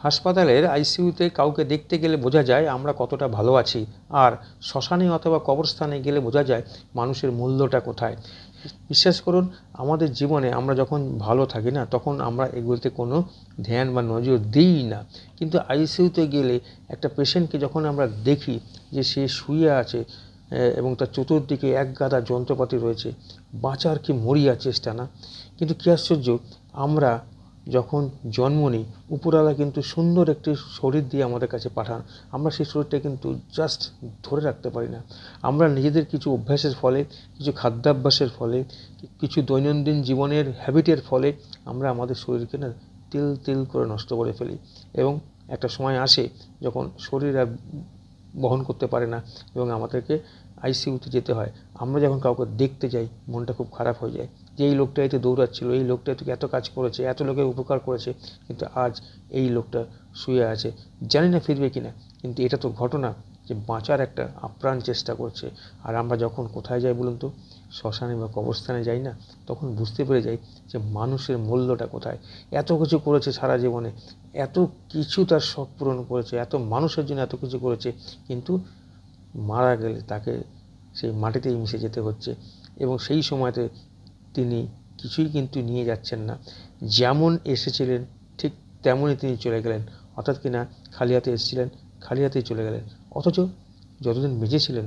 হাসপাতালের আইসিইউতে কাউকে দেখতে গেলে বোঝা যায় আমরা কতটা ভালো আছি, আর শ্মশানে অথবা কবরস্থানে গেলে বোঝা যায় মানুষের মূল্যটা কোথায়। বিশ্বাস করুন, আমাদের জীবনে আমরা যখন ভালো থাকি না, তখন আমরা এগুলোতে কোনো ধ্যান বা নজর দিই না। কিন্তু আইসিইউতে গেলে একটা পেশেন্টকে যখন আমরা দেখি যে সে শুয়ে আছে এবং তার চতুর্দিকে একগাদা যন্ত্রপাতি রয়েছে, বাঁচার কি মরিয়া চেষ্টা না। কিন্তু কী আশ্চর্য, আমরা যখন জন্ম নিই উপরওয়ালা কিন্তু সুন্দর একটি শরীর দিয়ে আমাদের কাছে পাঠান, আমরা সেই শরীরটা কিন্তু জাস্ট ধরে রাখতে পারি না। আমরা নিজেদের কিছু অভ্যাসের ফলে, কিছু খাদ্যাভ্যাসের ফলে, কিছু দৈনন্দিন জীবনের হ্যাবিটের ফলে আমরা আমাদের শরীরকে না তিল তিল করে নষ্ট করে ফেলি, এবং একটা সময় আসে যখন শরীর আর বহন করতে পারে না এবং আমাদেরকে আইসিইউতে যেতে হয়। আমরা যখন কাউকে দেখতে যাই মনটা খুব খারাপ হয়ে যায় যে এই লোকটা এতে দৌড়াচ্ছিল, এই লোকটা এত এত কাজ করেছে, এত লোকের উপকার করেছে, কিন্তু আজ এই লোকটা শুয়ে আছে, জানি না ফিরবে কিনা। কিন্তু এটা তো ঘটনা যে বাঁচার একটা আপ্রাণ চেষ্টা করছে। আর আমরা যখন কোথায় যাই বলুন তো, শ্মশানে বা কবরস্থানে যাই না, তখন বুঝতে পেরে যাই যে মানুষের মূল্যটা কোথায়। এত কিছু করেছে সারা জীবনে, এত কিছু তার শখ পূরণ করেছে, এত মানুষের জন্য এত কিছু করেছে, কিন্তু মারা গেলে তাকে সেই মাটিতেই মিশে যেতে হচ্ছে। এবং সেই সময়তে তিনি কিছুই কিন্তু নিয়ে যাচ্ছেন না, যেমন এসেছিলেন ঠিক তেমনই তিনি চলে গেলেন। অর্থাৎ কিনা খালি হাতে এসেছিলেন, খালি হাতেই চলে গেলেন। অথচ যতদিন বেঁচে ছিলেন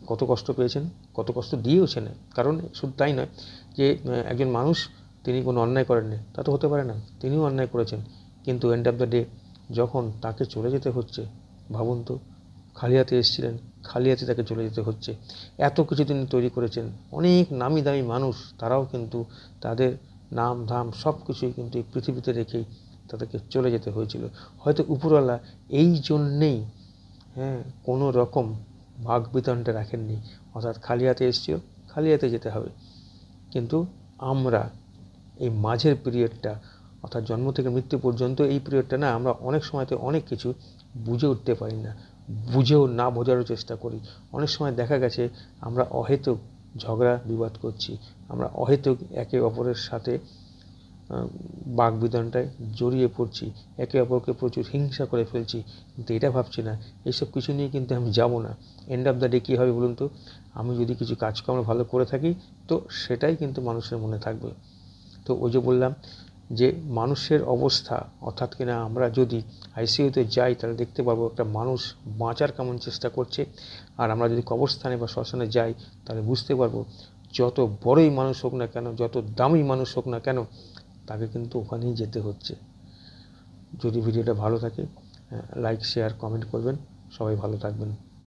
কত কষ্ট পেয়েছেন, কত কষ্ট দিয়েওছেন। কারণ শুধু তাই নয় যে একজন মানুষ তিনি কোনো অন্যায় করেননি, তা তো হতে পারে না, তিনিও অন্যায় করেছেন। কিন্তু এন্ড অফ দ্য ডে যখন তাকে চলে যেতে হচ্ছে, ভাবুন তো, খালি হাতে এসেছিলেন, খালি হাতে তাকে চলে যেতে হচ্ছে। এত কিছু তিনি তৈরি করেছেন, অনেক নামি দামি মানুষ, তারাও কিন্তু তাদের নাম ধাম সব কিছুই কিন্তু এই পৃথিবীতে রেখেই তাদেরকে চলে যেতে হয়েছিল। হয়তো উপরওয়ালা এই জন্যেই কোনো রকম ভাগ বিতরণটা রাখেননি, অর্থাৎ খালি হাতে এসেছিল, খালি হাতে যেতে হবে। কিন্তু আমরা এই মাঝের পিরিয়ডটা, অর্থাৎ জন্ম থেকে মৃত্যু পর্যন্ত এই পিরিয়ডটা না, আমরা অনেক সময়তে অনেক কিছু বুঝে উঠতে পারি না, বুঝেও না বোঝারও চেষ্টা করি। অনেক সময় দেখা গেছে আমরা অহেতুক ঝগড়া বিবাদ করছি, আমরা অহেতুক একে অপরের সাথে বাকবিতণ্ডায় জড়িয়ে পড়ছি, একে অপরকে প্রচুর হিংসা করে ফেলছি। কিন্তু এটা ভাবছি না, এইসব কিছু নিয়ে কিন্তু আমি যাব না। এন্ড অফ দ্য ডে কী হবে বলুন তো, আমি যদি কিছু কাজকর্ম ভালো করে থাকি তো সেটাই কিন্তু মানুষের মনে থাকবে। তো ওই যে বললাম যে মানুষের অবস্থা, অর্থাৎ কিনা আমরা যদি আইসিইউতে যাই তাহলে দেখতে পারবো একটা মানুষ বাঁচার কেমন চেষ্টা করছে, আর আমরা যদি কবরস্থানে বা শ্মশানে যাই তাহলে বুঝতে পারবো যত বড়ই মানুষ হোক না কেন, যত দামি মানুষ হোক না কেন, তাকে কিন্তু ওখানেই যেতে হচ্ছে। যদি ভিডিওটা ভালো থাকে লাইক শেয়ার কমেন্ট করবেন। সবাই ভালো থাকবেন।